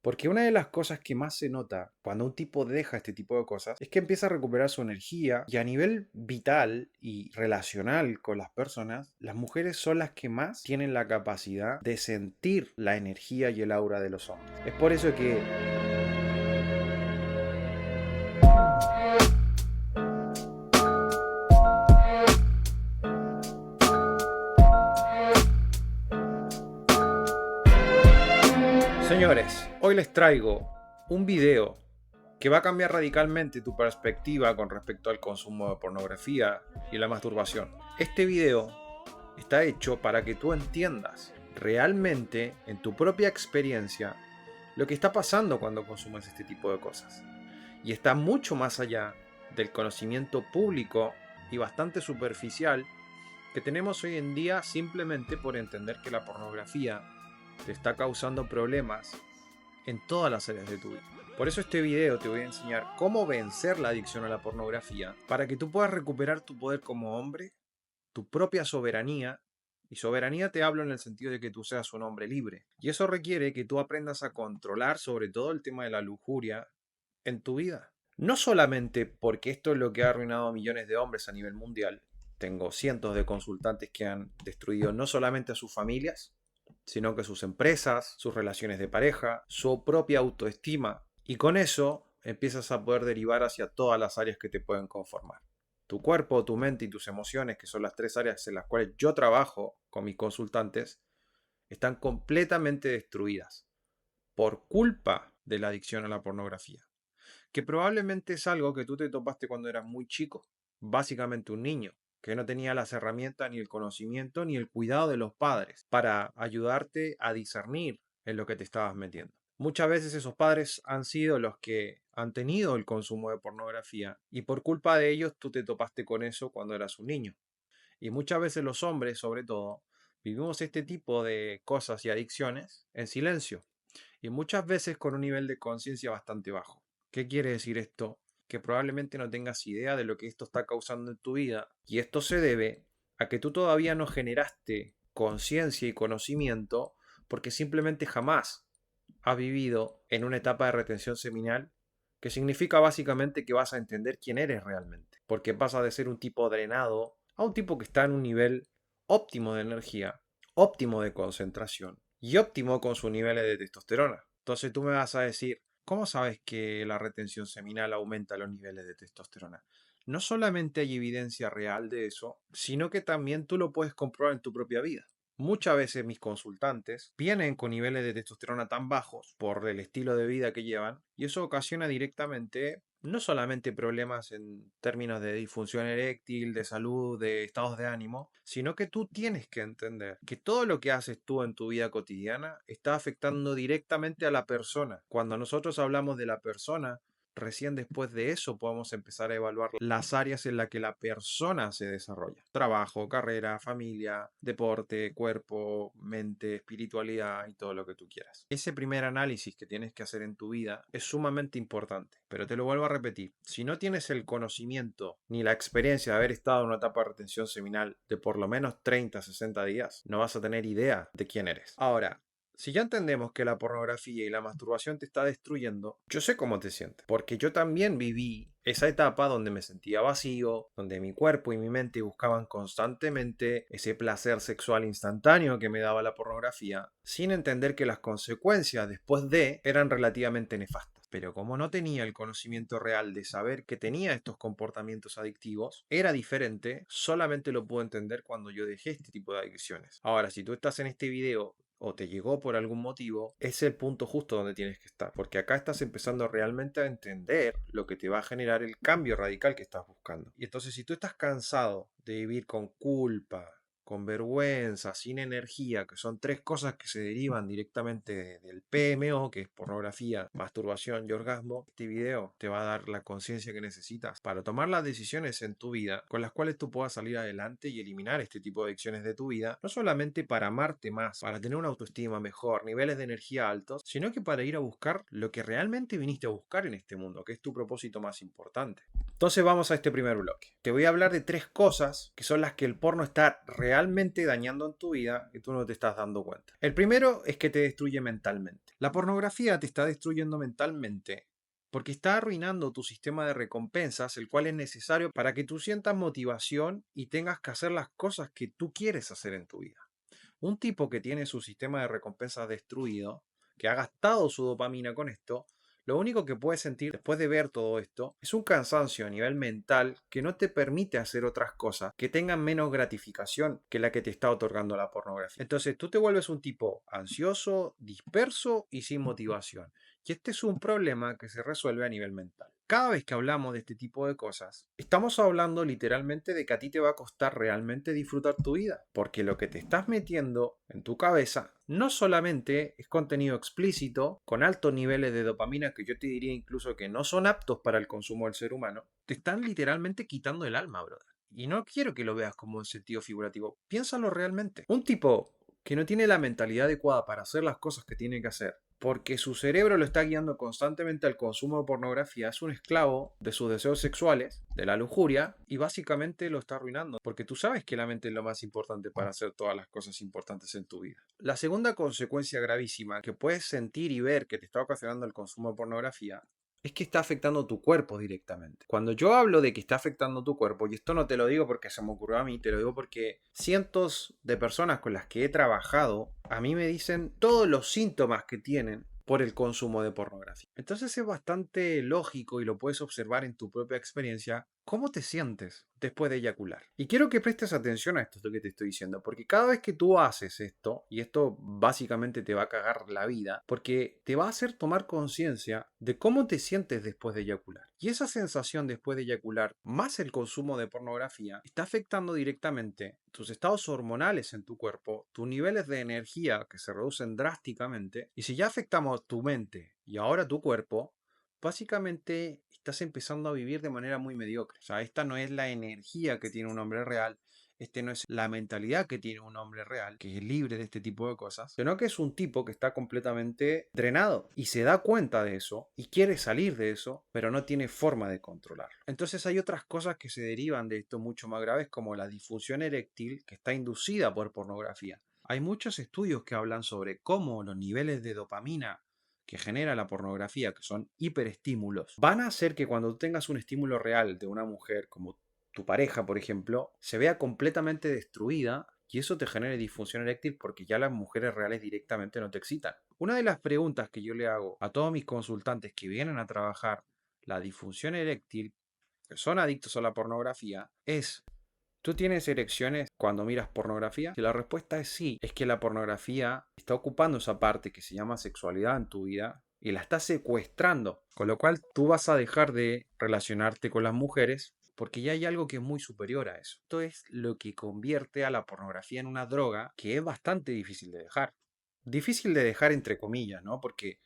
Porque una de las cosas que más se nota cuando un tipo deja este tipo de cosas es que empieza a recuperar su energía y a nivel vital y relacional con las personas, las mujeres son las que más tienen la capacidad de sentir la energía y el aura de los hombres. Es por eso que señores, hoy les traigo un video que va a cambiar radicalmente tu perspectiva con respecto al consumo de pornografía y la masturbación. Este video está hecho para que tú entiendas realmente en tu propia experiencia lo que está pasando cuando consumes este tipo de cosas. Y está mucho más allá del conocimiento público y bastante superficial que tenemos hoy en día simplemente por entender que la pornografía te está causando problemas en todas las áreas de tu vida. Por eso este video te voy a enseñar cómo vencer la adicción a la pornografía para que tú puedas recuperar tu poder como hombre, tu propia soberanía, y soberanía te hablo en el sentido de que tú seas un hombre libre. Y eso requiere que tú aprendas a controlar sobre todo el tema de la lujuria en tu vida. No solamente porque esto es lo que ha arruinado a millones de hombres a nivel mundial. Tengo cientos de consultantes que han destruido no solamente a sus familias, sino que sus empresas, sus relaciones de pareja, su propia autoestima. Y con eso empiezas a poder derivar hacia todas las áreas que te pueden conformar. Tu cuerpo, tu mente y tus emociones, que son las tres áreas en las cuales yo trabajo con mis consultantes, están completamente destruidas por culpa de la adicción a la pornografía, que probablemente es algo que tú te topaste cuando eras muy chico, básicamente un niño, que no tenía las herramientas, ni el conocimiento, ni el cuidado de los padres para ayudarte a discernir en lo que te estabas metiendo. Muchas veces esos padres han sido los que han tenido el consumo de pornografía y por culpa de ellos tú te topaste con eso cuando eras un niño. Y muchas veces los hombres, sobre todo, vivimos este tipo de cosas y adicciones en silencio y muchas veces con un nivel de conciencia bastante bajo. ¿Qué quiere decir esto? Que probablemente no tengas idea de lo que esto está causando en tu vida y esto se debe a que tú todavía no generaste conciencia y conocimiento porque simplemente jamás has vivido en una etapa de retención seminal, que significa básicamente que vas a entender quién eres realmente, porque pasa de ser un tipo drenado a un tipo que está en un nivel óptimo de energía, óptimo de concentración y óptimo con sus niveles de testosterona. Entonces tú me vas a decir, ¿cómo sabes que la retención seminal aumenta los niveles de testosterona? No solamente hay evidencia real de eso, sino que también tú lo puedes comprobar en tu propia vida. Muchas veces mis consultantes vienen con niveles de testosterona tan bajos por el estilo de vida que llevan y eso ocasiona directamente no solamente problemas en términos de disfunción eréctil, de salud, de estados de ánimo, sino que tú tienes que entender que todo lo que haces tú en tu vida cotidiana está afectando directamente a la persona. Cuando nosotros hablamos de la persona, recién después de eso podemos empezar a evaluar las áreas en las que la persona se desarrolla. Trabajo, carrera, familia, deporte, cuerpo, mente, espiritualidad y todo lo que tú quieras. Ese primer análisis que tienes que hacer en tu vida es sumamente importante. Pero te lo vuelvo a repetir, si no tienes el conocimiento ni la experiencia de haber estado en una etapa de retención seminal de por lo menos 30 a 60 días, no vas a tener idea de quién eres. Ahora, si ya entendemos que la pornografía y la masturbación te está destruyendo, yo sé cómo te sientes, porque yo también viví esa etapa donde me sentía vacío, donde mi cuerpo y mi mente buscaban constantemente ese placer sexual instantáneo que me daba la pornografía, sin entender que las consecuencias después de eran relativamente nefastas. Pero como no tenía el conocimiento real de saber que tenía estos comportamientos adictivos, era diferente, solamente lo pude entender cuando yo dejé este tipo de adicciones. Ahora, si tú estás en este video o te llegó por algún motivo, es el punto justo donde tienes que estar, porque acá estás empezando realmente a entender lo que te va a generar el cambio radical que estás buscando. Y entonces si tú estás cansado de vivir con culpa, con vergüenza, sin energía, que son tres cosas que se derivan directamente del PMO, que es pornografía, masturbación y orgasmo, este video te va a dar la conciencia que necesitas para tomar las decisiones en tu vida con las cuales tú puedas salir adelante y eliminar este tipo de adicciones de tu vida, no solamente para amarte más, para tener una autoestima mejor, niveles de energía altos, sino que para ir a buscar lo que realmente viniste a buscar en este mundo, que es tu propósito más importante. Entonces vamos a este primer bloque. Te voy a hablar de 3 cosas que son las que el porno está realmente dañando en tu vida y tú no te estás dando cuenta. El primero es que te destruye mentalmente. La pornografía te está destruyendo mentalmente porque está arruinando tu sistema de recompensas, el cual es necesario para que tú sientas motivación y tengas que hacer las cosas que tú quieres hacer en tu vida. Un tipo que tiene su sistema de recompensas destruido, que ha gastado su dopamina con esto, lo único que puedes sentir después de ver todo esto es un cansancio a nivel mental que no te permite hacer otras cosas que tengan menos gratificación que la que te está otorgando la pornografía. Entonces tú te vuelves un tipo ansioso, disperso y sin motivación. Y este es un problema que se resuelve a nivel mental. Cada vez que hablamos de este tipo de cosas, estamos hablando literalmente de que a ti te va a costar realmente disfrutar tu vida, porque lo que te estás metiendo en tu cabeza no solamente es contenido explícito, con altos niveles de dopamina que yo te diría incluso que no son aptos para el consumo del ser humano, te están literalmente quitando el alma, brother. Y no quiero que lo veas como un sentido figurativo, piénsalo realmente. Un tipo que no tiene la mentalidad adecuada para hacer las cosas que tiene que hacer, porque su cerebro lo está guiando constantemente al consumo de pornografía, es un esclavo de sus deseos sexuales, de la lujuria, y básicamente lo está arruinando, porque tú sabes que la mente es lo más importante para hacer todas las cosas importantes en tu vida. La segunda consecuencia gravísima que puedes sentir y ver que te está ocasionando el consumo de pornografía es que está afectando tu cuerpo directamente. Cuando yo hablo de que está afectando tu cuerpo, y esto no te lo digo porque se me ocurrió a mí, te lo digo porque cientos de personas con las que he trabajado, a mí me dicen todos los síntomas que tienen por el consumo de pornografía. Entonces es bastante lógico y lo puedes observar en tu propia experiencia cómo te sientes después de eyacular. Y quiero que prestes atención a esto que te estoy diciendo, porque cada vez que tú haces esto, y esto básicamente te va a cagar la vida, porque te va a hacer tomar conciencia de cómo te sientes después de eyacular. Y esa sensación después de eyacular, más el consumo de pornografía, está afectando directamente tus estados hormonales en tu cuerpo, tus niveles de energía que se reducen drásticamente, y si ya afectamos tu mente y ahora tu cuerpo, básicamente estás empezando a vivir de manera muy mediocre. O sea, esta no es la energía que tiene un hombre real, este no es la mentalidad que tiene un hombre real, que es libre de este tipo de cosas, sino que es un tipo que está completamente drenado y se da cuenta de eso y quiere salir de eso, pero no tiene forma de controlarlo. Entonces hay otras cosas que se derivan de esto mucho más graves, como la disfunción eréctil que está inducida por pornografía. Hay muchos estudios que hablan sobre cómo los niveles de dopamina que genera la pornografía, que son hiperestímulos, van a hacer que cuando tengas un estímulo real de una mujer, como tu pareja, por ejemplo, se vea completamente destruida y eso te genere disfunción eréctil porque ya las mujeres reales directamente no te excitan. Una de las preguntas que yo le hago a todos mis consultantes que vienen a trabajar la disfunción eréctil, que son adictos a la pornografía, es: ¿tú tienes erecciones cuando miras pornografía? Si la respuesta es sí, es que la pornografía está ocupando esa parte que se llama sexualidad en tu vida y la está secuestrando. Con lo cual tú vas a dejar de relacionarte con las mujeres porque ya hay algo que es muy superior a eso. Esto es lo que convierte a la pornografía en una droga que es bastante difícil de dejar. Difícil de dejar entre comillas, ¿no? Porque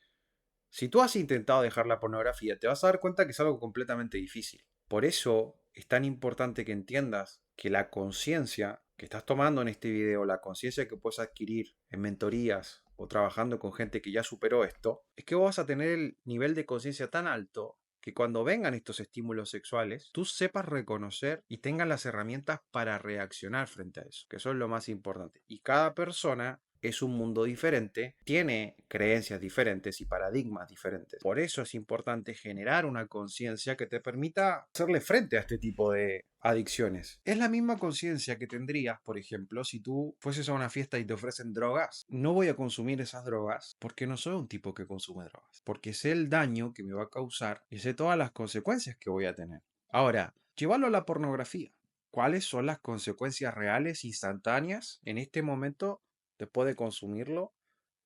si tú has intentado dejar la pornografía, te vas a dar cuenta que es algo completamente difícil. Por eso es tan importante que entiendas que la conciencia que estás tomando en este video, la conciencia que puedes adquirir en mentorías o trabajando con gente que ya superó esto, es que vos vas a tener el nivel de conciencia tan alto que cuando vengan estos estímulos sexuales, tú sepas reconocer y tengas las herramientas para reaccionar frente a eso, que eso es lo más importante. Y cada persona es un mundo diferente, tiene creencias diferentes y paradigmas diferentes. Por eso es importante generar una conciencia que te permita hacerle frente a este tipo de adicciones. Es la misma conciencia que tendrías, por ejemplo, si tú fueses a una fiesta y te ofrecen drogas. No voy a consumir esas drogas porque no soy un tipo que consume drogas, porque sé el daño que me va a causar y sé todas las consecuencias que voy a tener. Ahora, llévalo a la pornografía. ¿Cuáles son las consecuencias reales, instantáneas, en este momento después de consumirlo,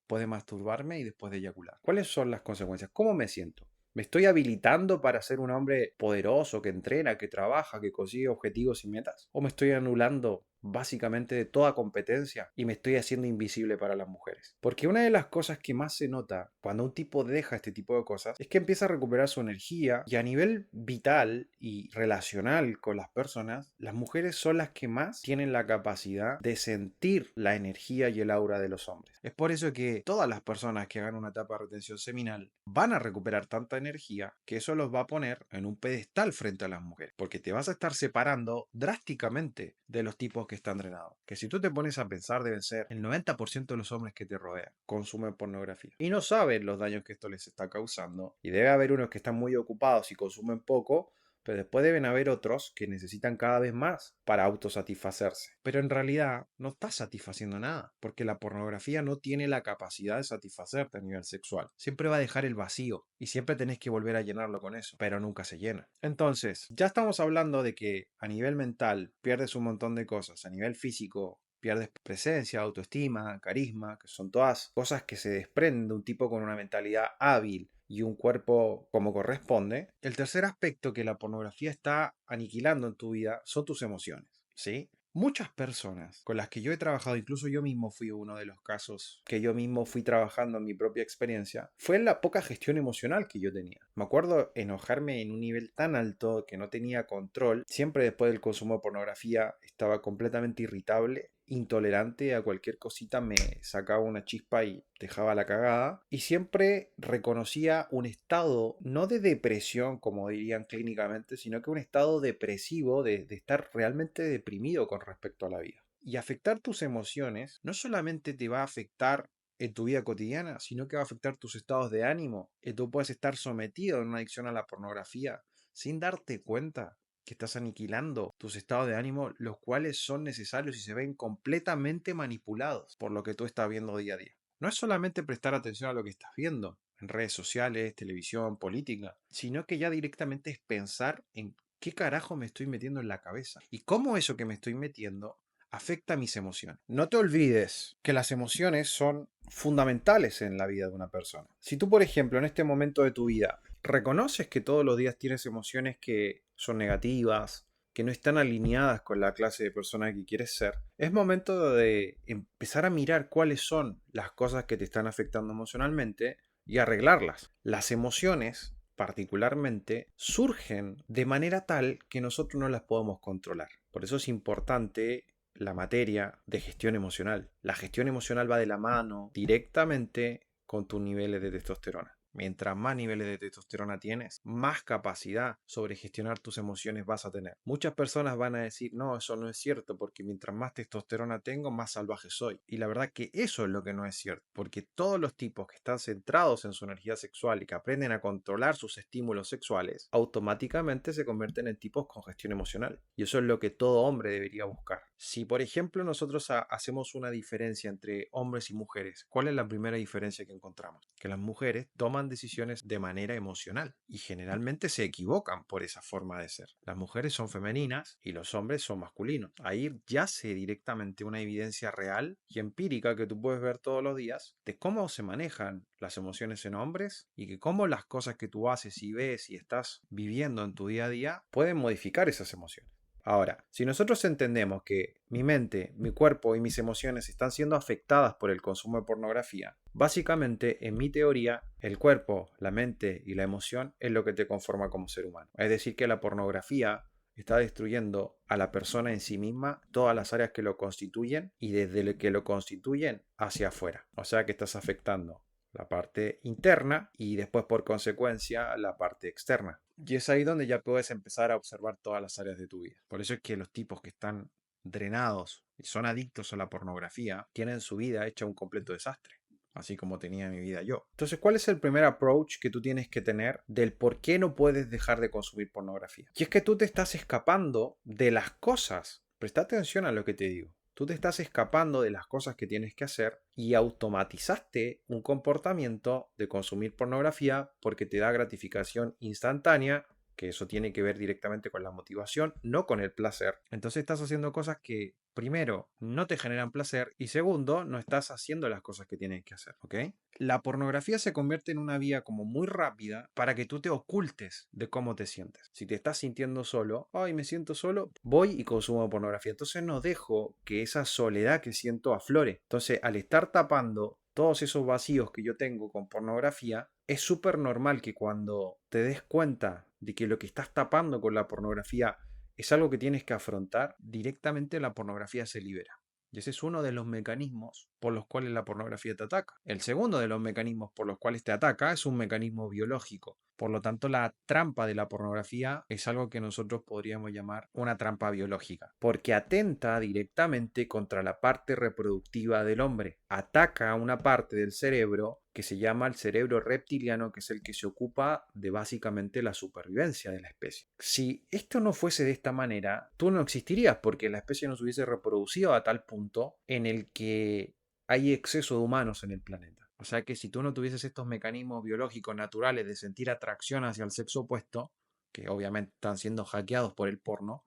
después de masturbarme y después de eyacular? ¿Cuáles son las consecuencias? ¿Cómo me siento? ¿Me estoy habilitando para ser un hombre poderoso, que entrena, que trabaja, que consigue objetivos y metas? ¿O me estoy anulando básicamente de toda competencia y me estoy haciendo invisible para las mujeres. Porque una de las cosas que más se nota cuando un tipo deja este tipo de cosas es que empieza a recuperar su energía y a nivel vital y relacional con las personas, las mujeres son las que más tienen la capacidad de sentir la energía y el aura de los hombres. Es por eso que todas las personas que hagan una etapa de retención seminal van a recuperar tanta energía que eso los va a poner en un pedestal frente a las mujeres, porque te vas a estar separando drásticamente de los tipos que están drenados. Que si tú te pones a pensar, deben ser el 90% de los hombres que te rodean consumen pornografía y no saben los daños que esto les está causando, y debe haber unos que están muy ocupados y consumen poco, pero después deben haber otros que necesitan cada vez más para autosatisfacerse. Pero en realidad no estás satisfaciendo nada, porque la pornografía no tiene la capacidad de satisfacerte a nivel sexual. Siempre va a dejar el vacío y siempre tenés que volver a llenarlo con eso, pero nunca se llena. Entonces, ya estamos hablando de que a nivel mental pierdes un montón de cosas, a nivel físico pierdes presencia, autoestima, carisma, que son todas cosas que se desprenden de un tipo con una mentalidad hábil y un cuerpo como corresponde. El tercer aspecto que la pornografía está aniquilando en tu vida son tus emociones, ¿sí? Muchas personas con las que yo he trabajado, incluso yo mismo fui uno de los casos que yo mismo fui trabajando en mi propia experiencia, fue en la poca gestión emocional que yo tenía. Me acuerdo enojarme en un nivel tan alto que no tenía control. Siempre después del consumo de pornografía estaba completamente irritable, intolerante a cualquier cosita, me sacaba una chispa y dejaba la cagada. Y siempre reconocía un estado, no de depresión como dirían clínicamente, sino que un estado depresivo de estar realmente deprimido con respecto a la vida. Y afectar tus emociones no solamente te va a afectar en tu vida cotidiana, sino que va a afectar tus estados de ánimo. Y tú puedes estar sometido en una adicción a la pornografía sin darte cuenta que estás aniquilando tus estados de ánimo, los cuales son necesarios y se ven completamente manipulados por lo que tú estás viendo día a día. No es solamente prestar atención a lo que estás viendo en redes sociales, televisión, política, sino que ya directamente es pensar en qué carajo me estoy metiendo en la cabeza y cómo eso que me estoy metiendo afecta a mis emociones. No te olvides que las emociones son fundamentales en la vida de una persona. Si tú, por ejemplo, en este momento de tu vida reconoces que todos los días tienes emociones que son negativas, que no están alineadas con la clase de persona que quieres ser, es momento de empezar a mirar cuáles son las cosas que te están afectando emocionalmente y arreglarlas. Las emociones particularmente surgen de manera tal que nosotros no las podemos controlar. Por eso es importante la materia de gestión emocional. La gestión emocional va de la mano directamente con tus niveles de testosterona. Mientras más niveles de testosterona tienes, más capacidad sobre gestionar tus emociones vas a tener. Muchas personas van a decir, no, eso no es cierto, porque mientras más testosterona tengo, más salvaje soy. Y la verdad que eso es lo que no es cierto, porque todos los tipos que están centrados en su energía sexual y que aprenden a controlar sus estímulos sexuales, automáticamente se convierten en tipos con gestión emocional. Y eso es lo que todo hombre debería buscar. Si, por ejemplo, nosotros hacemos una diferencia entre hombres y mujeres, ¿cuál es la primera diferencia que encontramos? Que las mujeres toman decisiones de manera emocional y generalmente se equivocan por esa forma de ser. Las mujeres son femeninas y los hombres son masculinos. Ahí yace directamente una evidencia real y empírica que tú puedes ver todos los días de cómo se manejan las emociones en hombres y que cómo las cosas que tú haces y ves y estás viviendo en tu día a día pueden modificar esas emociones. Ahora, si nosotros entendemos que mi mente, mi cuerpo y mis emociones están siendo afectadas por el consumo de pornografía, básicamente, en mi teoría, el cuerpo, la mente y la emoción es lo que te conforma como ser humano. Es decir, que la pornografía está destruyendo a la persona en sí misma, todas las áreas que lo constituyen y desde lo que lo constituyen hacia afuera. O sea que estás afectando la parte interna y después por consecuencia la parte externa. Y es ahí donde ya puedes empezar a observar todas las áreas de tu vida. Por eso es que los tipos que están drenados y son adictos a la pornografía tienen su vida hecha un completo desastre, así como tenía mi vida yo. Entonces, ¿cuál es el primer approach que tú tienes que tener del por qué no puedes dejar de consumir pornografía? Y es que tú te estás escapando de las cosas. Presta atención a lo que te digo. Tú te estás escapando de las cosas que tienes que hacer y automatizaste un comportamiento de consumir pornografía porque te da gratificación instantánea que eso tiene que ver directamente con la motivación, no con el placer. Entonces estás haciendo cosas que, primero, no te generan placer y segundo, no estás haciendo las cosas que tienes que hacer, ¿ok? La pornografía se convierte en una vía como muy rápida para que tú te ocultes de cómo te sientes. Si te estás sintiendo solo, ay, me siento solo, voy y consumo pornografía. Entonces no dejo que esa soledad que siento aflore. Entonces, al estar tapando todos esos vacíos que yo tengo con pornografía, es súper normal que cuando te des cuenta de que lo que estás tapando con la pornografía es algo que tienes que afrontar, directamente la pornografía se libera. Y ese es uno de los mecanismos por los cuales la pornografía te ataca. El segundo de los mecanismos por los cuales te ataca es un mecanismo biológico. Por lo tanto, la trampa de la pornografía es algo que nosotros podríamos llamar una trampa biológica, porque atenta directamente contra la parte reproductiva del hombre. Ataca a una parte del cerebro que se llama el cerebro reptiliano, que es el que se ocupa de básicamente la supervivencia de la especie. Si esto no fuese de esta manera, tú no existirías porque la especie no se hubiese reproducido a tal punto en el que hay exceso de humanos en el planeta. O sea que si tú no tuvieses estos mecanismos biológicos naturales de sentir atracción hacia el sexo opuesto, que obviamente están siendo hackeados por el porno,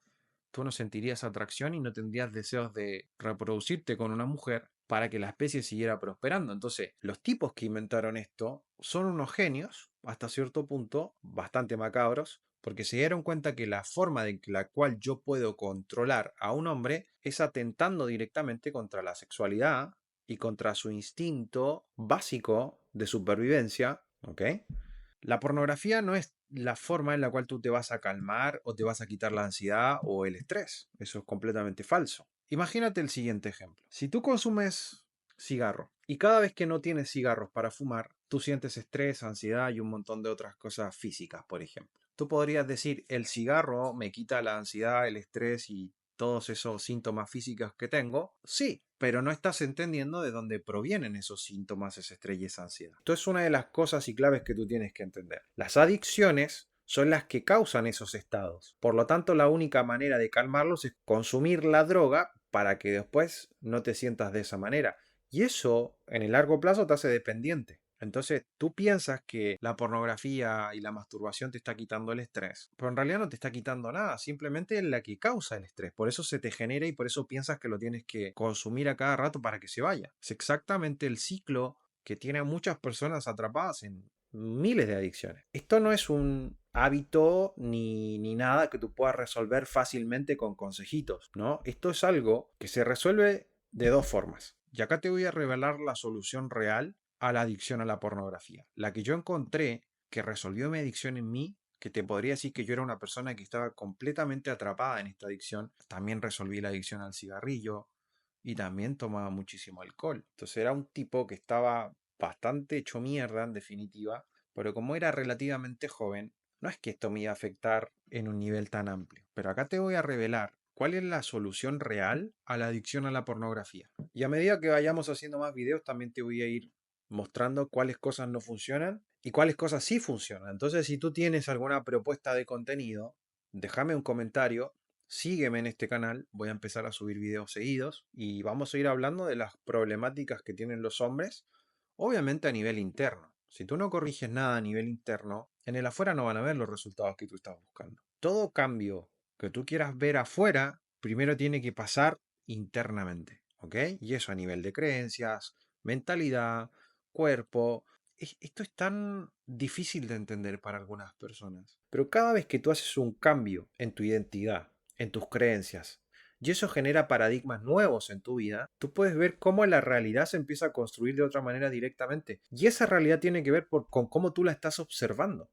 tú no sentirías atracción y no tendrías deseos de reproducirte con una mujer para que la especie siguiera prosperando. Entonces, los tipos que inventaron esto son unos genios, hasta cierto punto, bastante macabros, porque se dieron cuenta que la forma de la cual yo puedo controlar a un hombre es atentando directamente contra la sexualidad y contra su instinto básico de supervivencia, ¿ok? La pornografía no es la forma en la cual tú te vas a calmar o te vas a quitar la ansiedad o el estrés. Eso es completamente falso. Imagínate el siguiente ejemplo. Si tú consumes cigarro y cada vez que no tienes cigarros para fumar, tú sientes estrés, ansiedad y un montón de otras cosas físicas, por ejemplo. Tú podrías decir, el cigarro me quita la ansiedad, el estrés y todos esos síntomas físicos que tengo. Sí, pero no estás entendiendo de dónde provienen esos síntomas, ese estrés y esa ansiedad. Esto es una de las cosas y claves que tú tienes que entender. Las adicciones son las que causan esos estados. Por lo tanto, la única manera de calmarlos es consumir la droga para que después no te sientas de esa manera. Y eso, en el largo plazo, te hace dependiente. Entonces, tú piensas que la pornografía y la masturbación te está quitando el estrés, pero en realidad no te está quitando nada, simplemente es la que causa el estrés. Por eso se te genera y por eso piensas que lo tienes que consumir a cada rato para que se vaya. Es exactamente el ciclo que tiene a muchas personas atrapadas en miles de adicciones. Esto no es un hábito ni nada que tú puedas resolver fácilmente con consejitos, ¿no? Esto es algo que se resuelve de dos formas. Y acá te voy a revelar la solución real a la adicción a la pornografía. La que yo encontré que resolvió mi adicción en mí, que te podría decir que yo era una persona que estaba completamente atrapada en esta adicción. También resolví la adicción al cigarrillo y también tomaba muchísimo alcohol. Entonces era un tipo que estaba bastante hecho mierda en definitiva, pero como era relativamente joven, no es que esto me iba a afectar en un nivel tan amplio. Pero acá te voy a revelar cuál es la solución real a la adicción a la pornografía. Y a medida que vayamos haciendo más videos, también te voy a ir mostrando cuáles cosas no funcionan y cuáles cosas sí funcionan. Entonces, si tú tienes alguna propuesta de contenido, déjame un comentario, sígueme en este canal, voy a empezar a subir videos seguidos y vamos a ir hablando de las problemáticas que tienen los hombres, obviamente a nivel interno. Si tú no corriges nada a nivel interno, en el afuera no van a ver los resultados que tú estás buscando. Todo cambio que tú quieras ver afuera, primero tiene que pasar internamente, ¿ok? Y eso a nivel de creencias, mentalidad, cuerpo. Esto es tan difícil de entender para algunas personas. Pero cada vez que tú haces un cambio en tu identidad, en tus creencias, y eso genera paradigmas nuevos en tu vida, tú puedes ver cómo la realidad se empieza a construir de otra manera directamente. Y esa realidad tiene que ver con cómo tú la estás observando.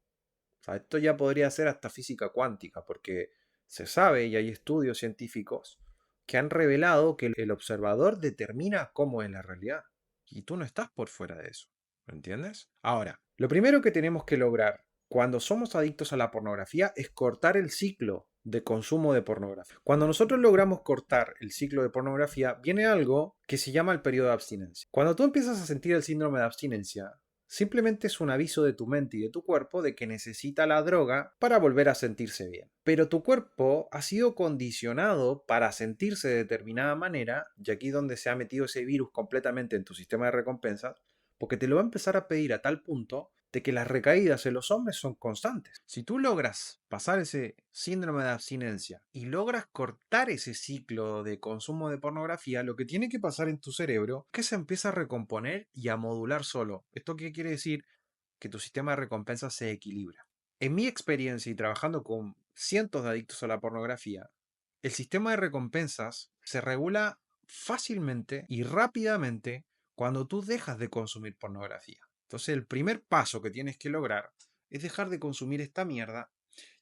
O sea, esto ya podría ser hasta física cuántica, porque se sabe y hay estudios científicos que han revelado que el observador determina cómo es la realidad. Y tú no estás por fuera de eso. ¿Me entiendes? Ahora, lo primero que tenemos que lograr cuando somos adictos a la pornografía es cortar el ciclo de consumo de pornografía. Cuando nosotros logramos cortar el ciclo de pornografía, viene algo que se llama el periodo de abstinencia. Cuando tú empiezas a sentir el síndrome de abstinencia, simplemente es un aviso de tu mente y de tu cuerpo de que necesita la droga para volver a sentirse bien. Pero tu cuerpo ha sido condicionado para sentirse de determinada manera, y aquí es donde se ha metido ese virus completamente en tu sistema de recompensas, porque te lo va a empezar a pedir a tal punto de que las recaídas en los hombres son constantes. Si tú logras pasar ese síndrome de abstinencia y logras cortar ese ciclo de consumo de pornografía, lo que tiene que pasar en tu cerebro es que se empieza a recomponer y a modular solo. ¿Esto qué quiere decir? Que tu sistema de recompensa se equilibra. En mi experiencia y trabajando con cientos de adictos a la pornografía, el sistema de recompensas se regula fácilmente y rápidamente cuando tú dejas de consumir pornografía. Entonces el primer paso que tienes que lograr es dejar de consumir esta mierda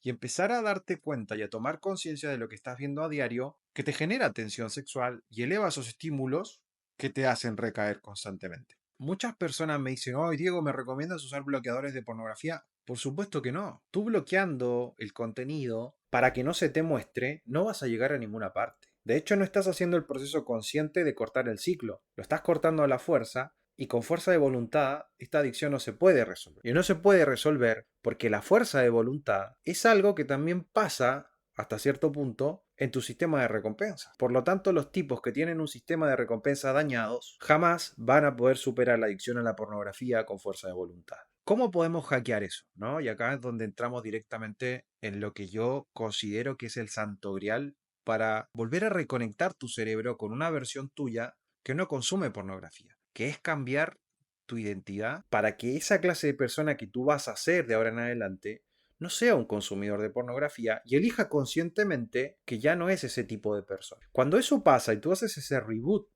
y empezar a darte cuenta y a tomar conciencia de lo que estás viendo a diario que te genera tensión sexual y eleva esos estímulos que te hacen recaer constantemente. Muchas personas me dicen, oh, Diego, ¿me recomiendas usar bloqueadores de pornografía? Por supuesto que no. Tú bloqueando el contenido para que no se te muestre, no vas a llegar a ninguna parte. De hecho, no estás haciendo el proceso consciente de cortar el ciclo. Lo estás cortando a la fuerza y con fuerza de voluntad esta adicción no se puede resolver. Y no se puede resolver porque la fuerza de voluntad es algo que también pasa hasta cierto punto en tu sistema de recompensa. Por lo tanto, los tipos que tienen un sistema de recompensa dañados jamás van a poder superar la adicción a la pornografía con fuerza de voluntad. ¿Cómo podemos hackear eso? ¿No? Y acá es donde entramos directamente en lo que yo considero que es el santo grial para volver a reconectar tu cerebro con una versión tuya que no consume pornografía, que es cambiar tu identidad para que esa clase de persona que tú vas a ser de ahora en adelante no sea un consumidor de pornografía y elija conscientemente que ya no es ese tipo de persona. Cuando eso pasa y tú haces ese reboot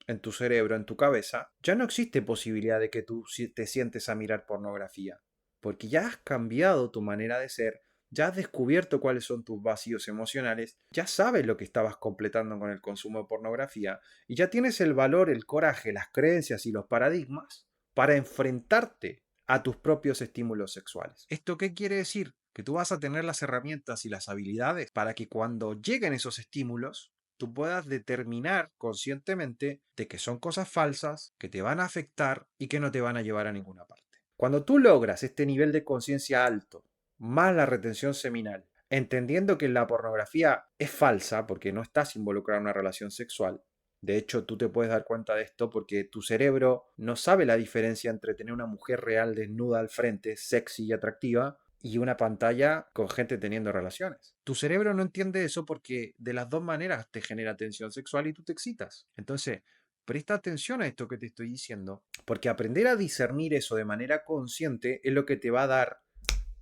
en tu cerebro, en tu cabeza, ya no existe posibilidad de que tú te sientes a mirar pornografía, porque ya has cambiado tu manera de ser, ya has descubierto cuáles son tus vacíos emocionales, ya sabes lo que estabas completando con el consumo de pornografía y ya tienes el valor, el coraje, las creencias y los paradigmas para enfrentarte a tus propios estímulos sexuales. ¿Esto qué quiere decir? Que tú vas a tener las herramientas y las habilidades para que cuando lleguen esos estímulos, tú puedas determinar conscientemente de que son cosas falsas, que te van a afectar y que no te van a llevar a ninguna parte. Cuando tú logras este nivel de conciencia alto, más la retención seminal, entendiendo que la pornografía es falsa porque no estás involucrado en una relación sexual, de hecho, tú te puedes dar cuenta de esto porque tu cerebro no sabe la diferencia entre tener una mujer real desnuda al frente, sexy y atractiva, y una pantalla con gente teniendo relaciones. Tu cerebro no entiende eso porque de las dos maneras te genera tensión sexual y tú te excitas. Entonces, presta atención a esto que te estoy diciendo, porque aprender a discernir eso de manera consciente es lo que te va a dar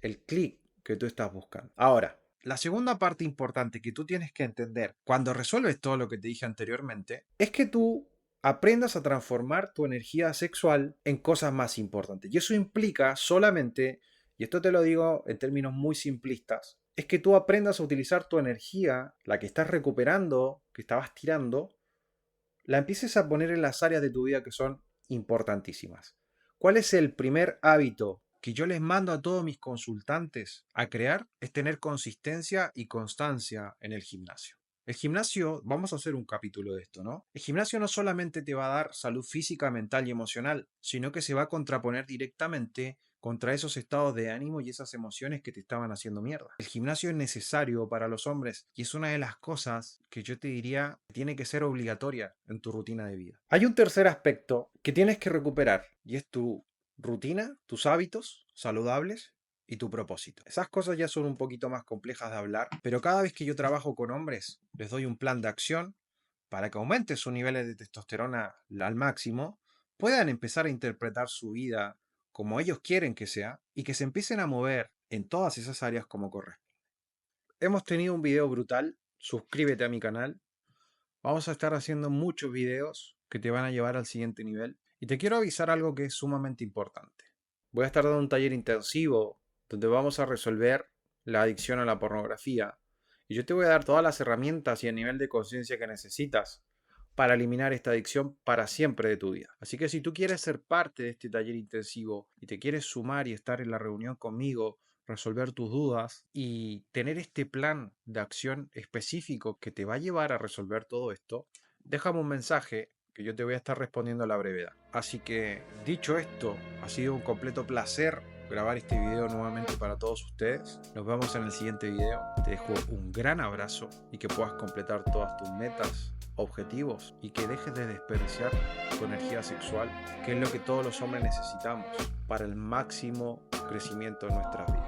el clic que tú estás buscando. Ahora, la segunda parte importante que tú tienes que entender cuando resuelves todo lo que te dije anteriormente es que tú aprendas a transformar tu energía sexual en cosas más importantes. Y eso implica solamente, y esto te lo digo en términos muy simplistas, es que tú aprendas a utilizar tu energía, la que estás recuperando, que estabas tirando, la empieces a poner en las áreas de tu vida que son importantísimas. ¿Cuál es el primer hábito que yo les mando a todos mis consultantes a crear? Es tener consistencia y constancia en el gimnasio. El gimnasio, vamos a hacer un capítulo de esto, ¿no? El gimnasio no solamente te va a dar salud física, mental y emocional, sino que se va a contraponer directamente contra esos estados de ánimo y esas emociones que te estaban haciendo mierda. El gimnasio es necesario para los hombres y es una de las cosas que yo te diría que tiene que ser obligatoria en tu rutina de vida. Hay un tercer aspecto que tienes que recuperar y es tu rutina, tus hábitos saludables y tu propósito. Esas cosas ya son un poquito más complejas de hablar, pero cada vez que yo trabajo con hombres, les doy un plan de acción para que aumenten sus niveles de testosterona al máximo, puedan empezar a interpretar su vida como ellos quieren que sea y que se empiecen a mover en todas esas áreas como corresponde. Hemos tenido un video brutal, suscríbete a mi canal, vamos a estar haciendo muchos videos que te van a llevar al siguiente nivel y te quiero avisar algo que es sumamente importante. Voy a estar dando un taller intensivo donde vamos a resolver la adicción a la pornografía y yo te voy a dar todas las herramientas y el nivel de conciencia que necesitas para eliminar esta adicción para siempre de tu vida. Así que si tú quieres ser parte de este taller intensivo y te quieres sumar y estar en la reunión conmigo, resolver tus dudas y tener este plan de acción específico que te va a llevar a resolver todo esto, déjame un mensaje que yo te voy a estar respondiendo a la brevedad. Así que, dicho esto, ha sido un completo placer grabar este video nuevamente para todos ustedes. Nos vemos en el siguiente video. Te dejo un gran abrazo y que puedas completar todas tus metas, objetivos y que dejes de desperdiciar tu energía sexual, que es lo que todos los hombres necesitamos para el máximo crecimiento de nuestras vidas.